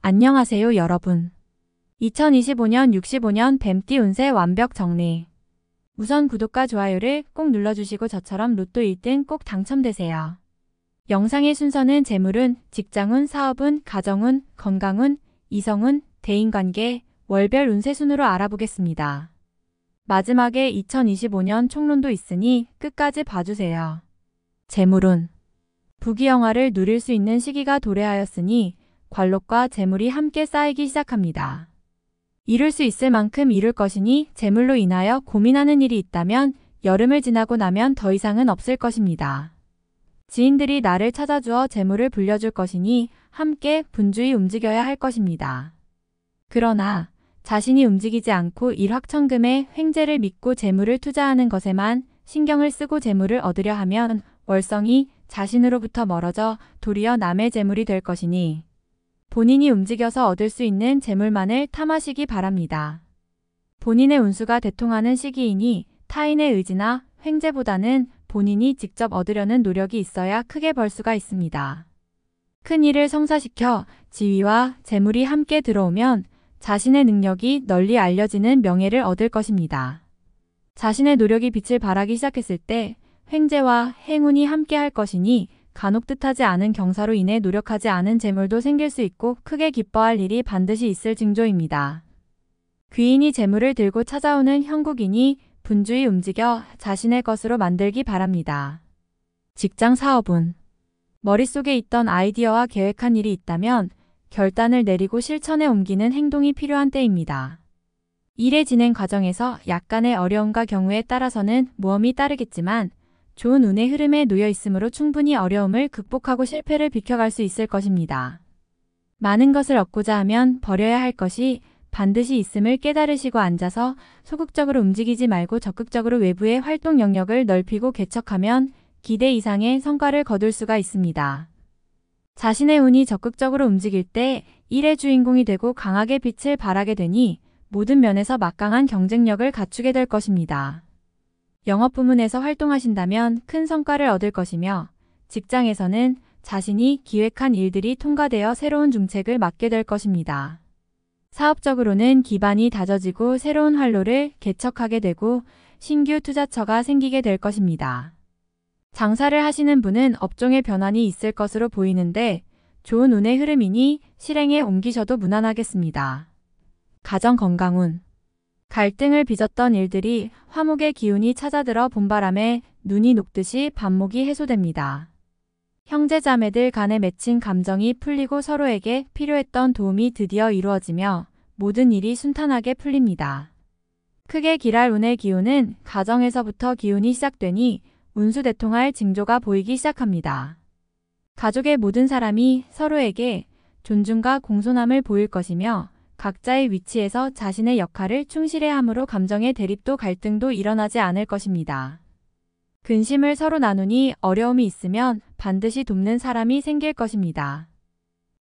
안녕하세요, 여러분. 2025년 65년 뱀띠 운세 완벽 정리. 우선 구독과 좋아요를 꼭 눌러주시고 저처럼 로또 1등 꼭 당첨되세요. 영상의 순서는 재물운, 직장운, 사업운, 가정운, 건강운, 이성운, 대인관계, 월별 운세 순으로 알아보겠습니다. 마지막에 2025년 총론도 있으니 끝까지 봐주세요. 재물운. 부귀영화를 누릴 수 있는 시기가 도래하였으니 관록과 재물이 함께 쌓이기 시작합니다. 이룰 수 있을 만큼 이룰 것이니 재물로 인하여 고민하는 일이 있다면 여름을 지나고 나면 더 이상은 없을 것입니다. 지인들이 나를 찾아주어 재물을 불려줄 것이니 함께 분주히 움직여야 할 것입니다. 그러나 자신이 움직이지 않고 일확천금의 횡재를 믿고 재물을 투자하는 것에만 신경을 쓰고 재물을 얻으려 하면 월성이 자신으로부터 멀어져 도리어 남의 재물이 될 것이니 본인이 움직여서 얻을 수 있는 재물만을 탐하시기 바랍니다. 본인의 운수가 대통하는 시기이니 타인의 의지나 횡재보다는 본인이 직접 얻으려는 노력이 있어야 크게 벌 수가 있습니다. 큰 일을 성사시켜 지위와 재물이 함께 들어오면 자신의 능력이 널리 알려지는 명예를 얻을 것입니다. 자신의 노력이 빛을 발하기 시작했을 때 횡재와 행운이 함께 할 것이니 간혹 뜻하지 않은 경사로 인해 노력하지 않은 재물도 생길 수 있고 크게 기뻐할 일이 반드시 있을 징조입니다. 귀인이 재물을 들고 찾아오는 형국이니 분주히 움직여 자신의 것으로 만들기 바랍니다. 직장 사업운. 머릿속에 있던 아이디어와 계획한 일이 있다면 결단을 내리고 실천에 옮기는 행동이 필요한 때입니다. 일의 진행 과정에서 약간의 어려움과 경우에 따라서는 모험이 따르겠지만 좋은 운의 흐름에 놓여 있으므로 충분히 어려움을 극복하고 실패를 비켜갈 수 있을 것입니다. 많은 것을 얻고자 하면 버려야 할 것이 반드시 있음을 깨달으시고 앉아서 소극적으로 움직이지 말고 적극적으로 외부의 활동 영역을 넓히고 개척하면 기대 이상의 성과를 거둘 수가 있습니다. 자신의 운이 적극적으로 움직일 때 일의 주인공이 되고 강하게 빛을 발하게 되니 모든 면에서 막강한 경쟁력을 갖추게 될 것입니다. 영업 부문에서 활동하신다면 큰 성과를 얻을 것이며 직장에서는 자신이 기획한 일들이 통과되어 새로운 중책을 맡게 될 것입니다. 사업적으로는 기반이 다져지고 새로운 활로를 개척하게 되고 신규 투자처가 생기게 될 것입니다. 장사를 하시는 분은 업종의 변환이 있을 것으로 보이는데 좋은 운의 흐름이니 실행에 옮기셔도 무난하겠습니다. 가정 건강운. 갈등을 빚었던 일들이 화목의 기운이 찾아들어 봄바람에 눈이 녹듯이 반목이 해소됩니다. 형제자매들 간에 맺힌 감정이 풀리고 서로에게 필요했던 도움이 드디어 이루어지며 모든 일이 순탄하게 풀립니다. 크게 길할 운의 기운은 가정에서부터 기운이 시작되니 운수대통할 징조가 보이기 시작합니다. 가족의 모든 사람이 서로에게 존중과 공손함을 보일 것이며 각자의 위치에서 자신의 역할을 충실해야 함으로 감정의 대립도 갈등도 일어나지 않을 것입니다. 근심을 서로 나누니 어려움이 있으면 반드시 돕는 사람이 생길 것입니다.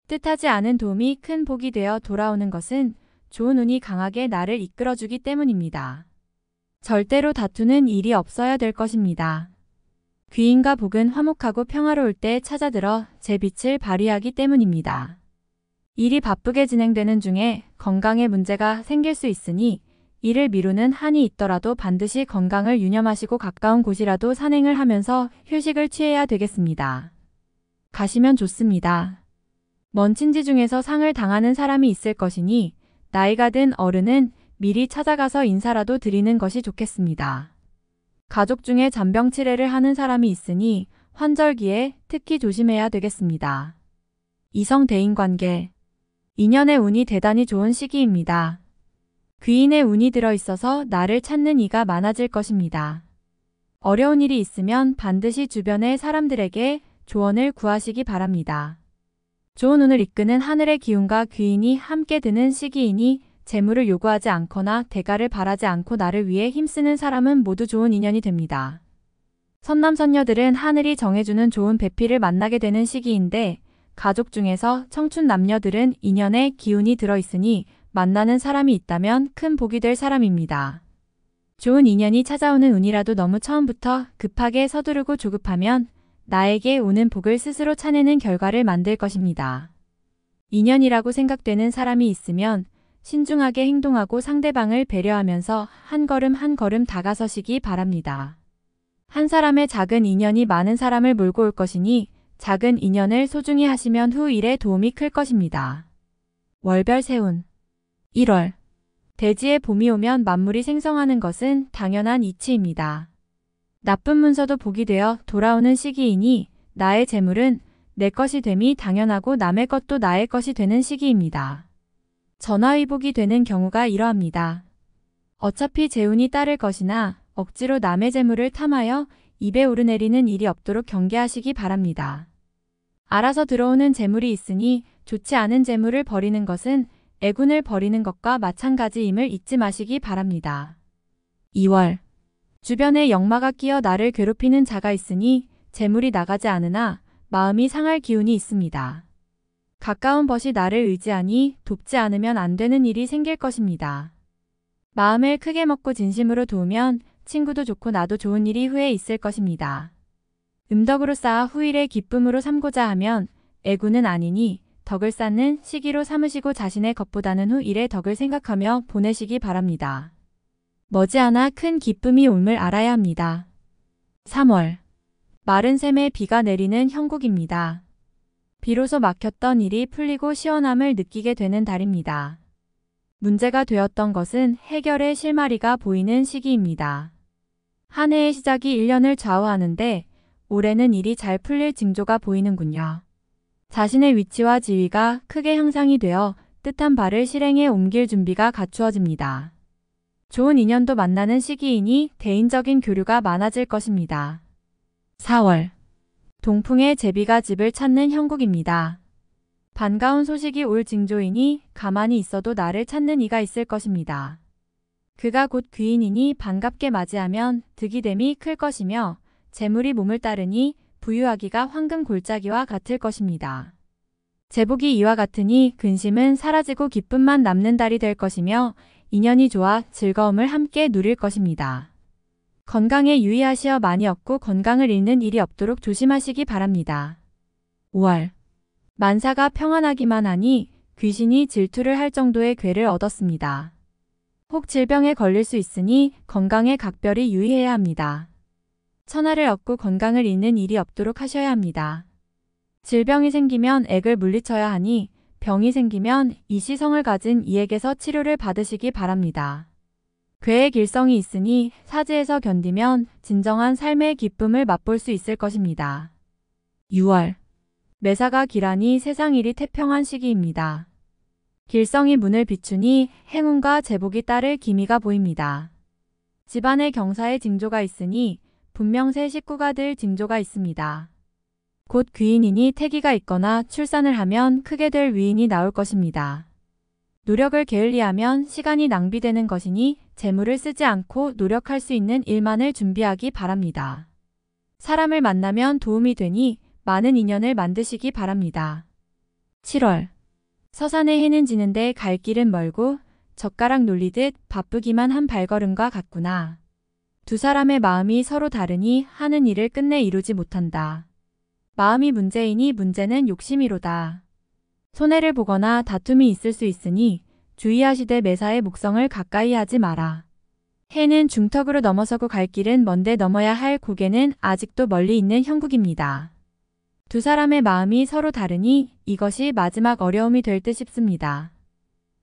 뜻하지 않은 도움이 큰 복이 되어 돌아오는 것은 좋은 운이 강하게 나를 이끌어주기 때문입니다. 절대로 다투는 일이 없어야 될 것입니다. 귀인과 복은 화목하고 평화로울 때 찾아들어 제 빛을 발휘하기 때문입니다. 일이 바쁘게 진행되는 중에 건강에 문제가 생길 수 있으니 일을 미루는 한이 있더라도 반드시 건강을 유념하시고 가까운 곳이라도 산행을 하면서 휴식을 취해야 되겠습니다. 가시면 좋습니다. 먼 친지 중에서 상을 당하는 사람이 있을 것이니 나이가 든 어른은 미리 찾아가서 인사라도 드리는 것이 좋겠습니다. 가족 중에 잔병 치레를 하는 사람이 있으니 환절기에 특히 조심해야 되겠습니다. 이성 대인관계. 인연의 운이 대단히 좋은 시기입니다. 귀인의 운이 들어있어서 나를 찾는 이가 많아질 것입니다. 어려운 일이 있으면 반드시 주변의 사람들에게 조언을 구하시기 바랍니다. 좋은 운을 이끄는 하늘의 기운과 귀인이 함께 드는 시기이니 재물을 요구하지 않거나 대가를 바라지 않고 나를 위해 힘쓰는 사람은 모두 좋은 인연이 됩니다. 선남선녀들은 하늘이 정해주는 좋은 배필을 만나게 되는 시기인데 가족 중에서 청춘 남녀들은 인연의 기운이 들어있으니 만나는 사람이 있다면 큰 복이 될 사람입니다. 좋은 인연이 찾아오는 운이라도 너무 처음부터 급하게 서두르고 조급하면 나에게 오는 복을 스스로 차내는 결과를 만들 것입니다. 인연이라고 생각되는 사람이 있으면 신중하게 행동하고 상대방을 배려하면서 한 걸음 한 걸음 다가서시기 바랍니다. 한 사람의 작은 인연이 많은 사람을 몰고 올 것이니 작은 인연을 소중히 하시면 후 일에 도움이 클 것입니다. 월별 세운 1월 대지에 봄이 오면 만물이 생성하는 것은 당연한 이치입니다. 나쁜 문서도 복이 되어 돌아오는 시기이니 나의 재물은 내 것이 됨이 당연하고 남의 것도 나의 것이 되는 시기입니다. 전화위복이 되는 경우가 이러합니다. 어차피 재운이 따를 것이나 억지로 남의 재물을 탐하여 입에 오르내리는 일이 없도록 경계하시기 바랍니다. 알아서 들어오는 재물이 있으니 좋지 않은 재물을 버리는 것은 애군을 버리는 것과 마찬가지임을 잊지 마시기 바랍니다. 2월 주변에 역마가 끼어 나를 괴롭히는 자가 있으니 재물이 나가지 않으나 마음이 상할 기운이 있습니다. 가까운 벗이 나를 의지하니 돕지 않으면 안 되는 일이 생길 것입니다. 마음을 크게 먹고 진심으로 도우면 친구도 좋고 나도 좋은 일이 후에 있을 것입니다. 음덕으로 쌓아 후일의 기쁨으로 삼고자 하면 애군은 아니니 덕을 쌓는 시기로 삼으시고 자신의 것보다는 후 일의 덕을 생각하며 보내시기 바랍니다. 머지않아 큰 기쁨이 옴을 알아야 합니다. 3월 마른 샘에 비가 내리는 형국입니다. 비로소 막혔던 일이 풀리고 시원함을 느끼게 되는 달입니다. 문제가 되었던 것은 해결의 실마리가 보이는 시기입니다. 한 해의 시작이 1년을 좌우하는데 올해는 일이 잘 풀릴 징조가 보이는군요. 자신의 위치와 지위가 크게 향상이 되어 뜻한 바를 실행에 옮길 준비가 갖추어집니다. 좋은 인연도 만나는 시기이니 대인적인 교류가 많아질 것입니다. 4월 동풍의 제비가 집을 찾는 형국입니다. 반가운 소식이 올 징조이니 가만히 있어도 나를 찾는 이가 있을 것입니다. 그가 곧 귀인이니 반갑게 맞이하면 득이됨이 클 것이며 재물이 몸을 따르니 부유하기가 황금 골짜기와 같을 것입니다. 제복이 이와 같으니 근심은 사라지고 기쁨만 남는 달이 될 것이며 인연이 좋아 즐거움을 함께 누릴 것입니다. 건강에 유의하시어 많이 얻고 건강을 잃는 일이 없도록 조심하시기 바랍니다. 5월 만사가 평안하기만 하니 귀신이 질투를 할 정도의 괴를 얻었습니다. 혹 질병에 걸릴 수 있으니 건강에 각별히 유의해야 합니다. 천하를 얻고 건강을 잃는 일이 없도록 하셔야 합니다. 질병이 생기면 액을 물리쳐야 하니 병이 생기면 이시성을 가진 이에게서 치료를 받으시기 바랍니다. 괴의 길성이 있으니 사지에서 견디면 진정한 삶의 기쁨을 맛볼 수 있을 것입니다. 6월 매사가 길하니 세상 일이 태평한 시기입니다. 길성이 문을 비추니 행운과 제복이 따를 기미가 보입니다. 집안의 경사에 징조가 있으니 분명 새 식구가 될 징조가 있습니다. 곧 귀인이니 태기가 있거나 출산을 하면 크게 될 위인이 나올 것입니다. 노력을 게을리하면 시간이 낭비되는 것이니 재물을 쓰지 않고 노력할 수 있는 일만을 준비하기 바랍니다. 사람을 만나면 도움이 되니 많은 인연을 만드시기 바랍니다. 7월 서산에 해는 지는데 갈 길은 멀고 젓가락 놀리듯 바쁘기만 한 발걸음과 같구나. 두 사람의 마음이 서로 다르니 하는 일을 끝내 이루지 못한다. 마음이 문제이니 문제는 욕심이로다. 손해를 보거나 다툼이 있을 수 있으니 주의하시되 매사의 목성을 가까이 하지 마라. 해는 중턱으로 넘어서고 갈 길은 먼데 넘어야 할 고개는 아직도 멀리 있는 형국입니다. 두 사람의 마음이 서로 다르니 이것이 마지막 어려움이 될 듯 싶습니다.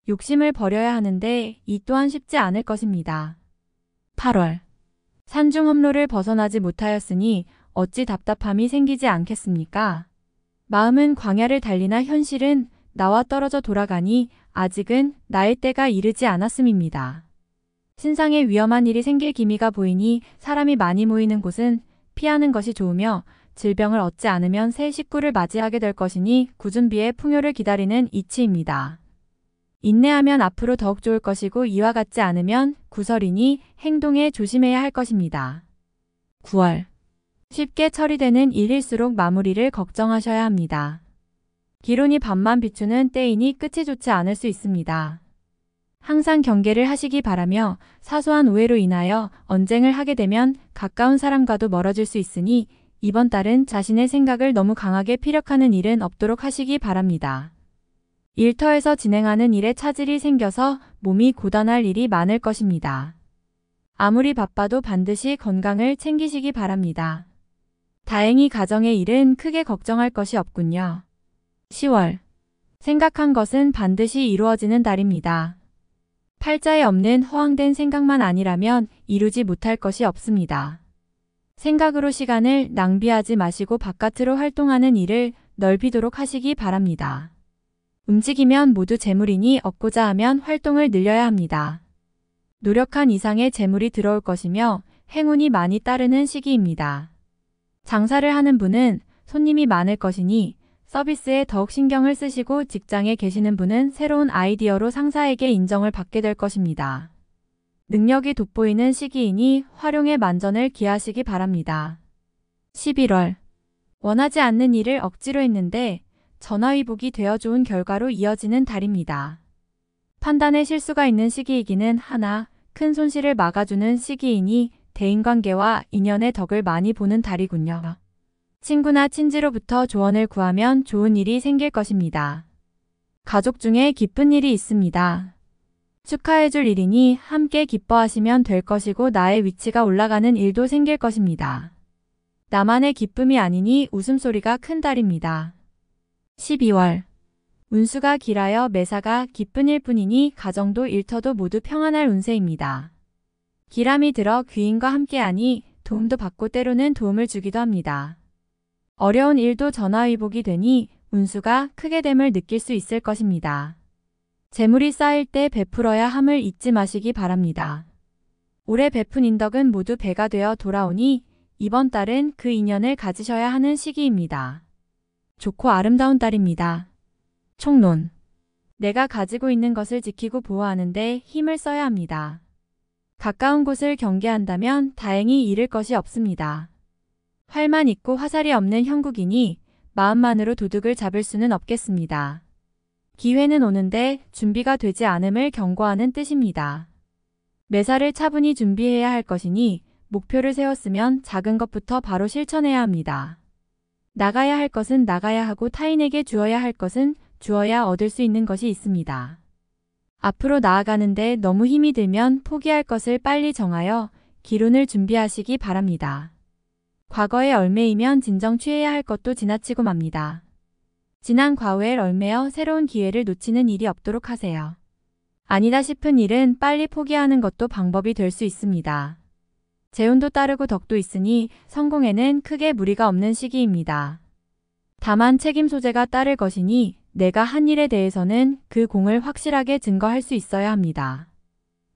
욕심을 버려야 하는데 이 또한 쉽지 않을 것입니다. 8월 산중 험로를 벗어나지 못하였으니 어찌 답답함이 생기지 않겠습니까? 마음은 광야를 달리나 현실은 나와 떨어져 돌아가니 아직은 나의 때가 이르지 않았음입니다. 신상에 위험한 일이 생길 기미가 보이니 사람이 많이 모이는 곳은 피하는 것이 좋으며 질병을 얻지 않으면 새 식구를 맞이하게 될 것이니 구준비의 풍요를 기다리는 이치입니다. 인내하면 앞으로 더욱 좋을 것이고 이와 같지 않으면 구설이니 행동에 조심해야 할 것입니다. 9월 쉽게 처리되는 일일수록 마무리를 걱정하셔야 합니다. 기론이 밤만 비추는 때이니 끝이 좋지 않을 수 있습니다. 항상 경계를 하시기 바라며 사소한 오해로 인하여 언쟁을 하게 되면 가까운 사람과도 멀어질 수 있으니 이번 달은 자신의 생각을 너무 강하게 피력하는 일은 없도록 하시기 바랍니다. 일터에서 진행하는 일에 차질이 생겨서 몸이 고단할 일이 많을 것입니다. 아무리 바빠도 반드시 건강을 챙기시기 바랍니다. 다행히 가정의 일은 크게 걱정할 것이 없군요. 10월. 생각한 것은 반드시 이루어지는 달입니다. 팔자에 없는 허황된 생각만 아니라면 이루지 못할 것이 없습니다. 생각으로 시간을 낭비하지 마시고 바깥으로 활동하는 일을 넓히도록 하시기 바랍니다. 움직이면 모두 재물이니 얻고자 하면 활동을 늘려야 합니다. 노력한 이상의 재물이 들어올 것이며 행운이 많이 따르는 시기입니다. 장사를 하는 분은 손님이 많을 것이니 서비스에 더욱 신경을 쓰시고 직장에 계시는 분은 새로운 아이디어로 상사에게 인정을 받게 될 것입니다. 능력이 돋보이는 시기이니 활용에 만전을 기하시기 바랍니다. 11월. 원하지 않는 일을 억지로 했는데 전화위복이 되어 좋은 결과로 이어지는 달입니다. 판단에 실수가 있는 시기이기는 하나 큰 손실을 막아주는 시기이니 대인관계와 인연의 덕을 많이 보는 달이군요. 친구나 친지로부터 조언을 구하면 좋은 일이 생길 것입니다. 가족 중에 기쁜 일이 있습니다. 축하해줄 일이니 함께 기뻐하시면 될 것이고 나의 위치가 올라가는 일도 생길 것입니다. 나만의 기쁨이 아니니 웃음소리가 큰 달입니다. 12월. 운수가 길하여 매사가 기쁜 일뿐이니 가정도 일터도 모두 평안할 운세입니다. 기람이 들어 귀인과 함께하니 도움도 받고 때로는 도움을 주기도 합니다. 어려운 일도 전화위복이 되니 운수가 크게 됨을 느낄 수 있을 것입니다. 재물이 쌓일 때 베풀어야 함을 잊지 마시기 바랍니다. 올해 베푼 인덕은 모두 배가 되어 돌아오니 이번 달은 그 인연을 가지셔야 하는 시기입니다. 좋고 아름다운 달입니다. 총론. 내가 가지고 있는 것을 지키고 보호하는데 힘을 써야 합니다. 가까운 곳을 경계한다면 다행히 잃을 것이 없습니다. 활만 있고 화살이 없는 형국이니 마음만으로 도둑을 잡을 수는 없겠습니다. 기회는 오는데 준비가 되지 않음을 경고하는 뜻입니다. 매사를 차분히 준비해야 할 것이니 목표를 세웠으면 작은 것부터 바로 실천해야 합니다. 나가야 할 것은 나가야 하고 타인에게 주어야 할 것은 주어야 얻을 수 있는 것이 있습니다. 앞으로 나아가는데 너무 힘이 들면 포기할 것을 빨리 정하여 기론을 준비하시기 바랍니다. 과거에 얽매이면 진정 취해야 할 것도 지나치고 맙니다. 지난 과거에 얽매여 새로운 기회를 놓치는 일이 없도록 하세요. 아니다 싶은 일은 빨리 포기하는 것도 방법이 될 수 있습니다. 재운도 따르고 덕도 있으니 성공에는 크게 무리가 없는 시기입니다. 다만 책임 소재가 따를 것이니 내가 한 일에 대해서는 그 공을 확실하게 증거할 수 있어야 합니다.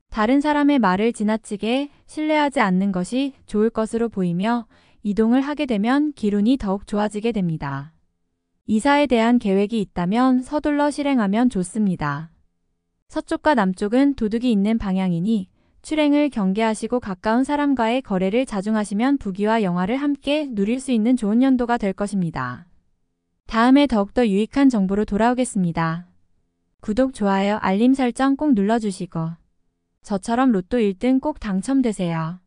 다른 사람의 말을 지나치게 신뢰하지 않는 것이 좋을 것으로 보이며 이동을 하게 되면 기운이 더욱 좋아지게 됩니다. 이사에 대한 계획이 있다면 서둘러 실행하면 좋습니다. 서쪽과 남쪽은 도둑이 있는 방향이니 출행을 경계하시고 가까운 사람과의 거래를 자중하시면 부귀와 영화를 함께 누릴 수 있는 좋은 연도가 될 것입니다. 다음에 더욱더 유익한 정보로 돌아오겠습니다. 구독, 좋아요, 알림 설정 꼭 눌러주시고 저처럼 로또 1등 꼭 당첨되세요.